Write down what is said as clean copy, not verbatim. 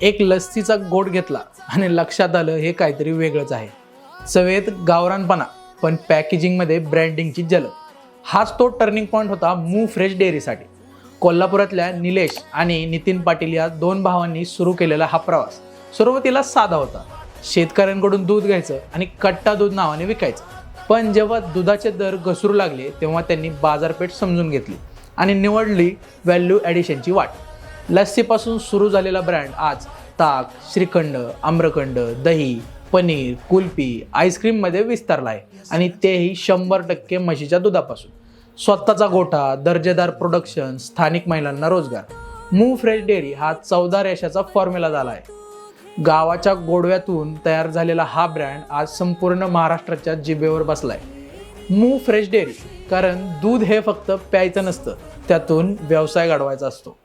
एक लस्सीचा गोट घेतला आणि लक्षात आलं हे काहीतरी वेगळंच आहे. चवेत गावरानपणा पण पॅकेजिंगमध्ये ब्रँडिंगची झलक. हाच तो टर्निंग पॉईंट होता मूव फ्रेश डेअरीसाठी. कोल्हापुरातल्या निलेश आणि नितीन पाटील या दोन भावांनी सुरू केलेला हा प्रवास सुरुवातीला साधा होता. शेतकऱ्यांकडून दूध घ्यायचं आणि कट्टा दूध नावाने विकायचं. पण जेव्हा दुधाचे दर घसरू लागले तेव्हा त्यांनी बाजारपेठ समजून घेतली आणि निवडली व्हॅल्यू ॲडिशनची वाट. लस्सीपासून सुरू झालेला ब्रँड आज ताक, श्रीखंड, आम्रखंड, दही, पनीर, कुल्फी, आईस्क्रीममध्ये विस्तारला आहे आणि तेही 100% म्हशीच्या दुधापासून. स्वतःचा गोठा, दर्जेदार प्रोडक्शन, स्थानिक महिलांना रोजगार. मूव फ्रेश डेअरी हा 14 रेषाचा फॉर्म्युला झाला आहे. गावाच्या गोडव्यातून तयार झालेला हा ब्रँड आज संपूर्ण महाराष्ट्राच्या जिभेवर बसलाय. मूव फ्रेश डेअरी, कारण दूध हे फक्त प्यायचं नसतं, त्यातून व्यवसाय घडवायचा असतो.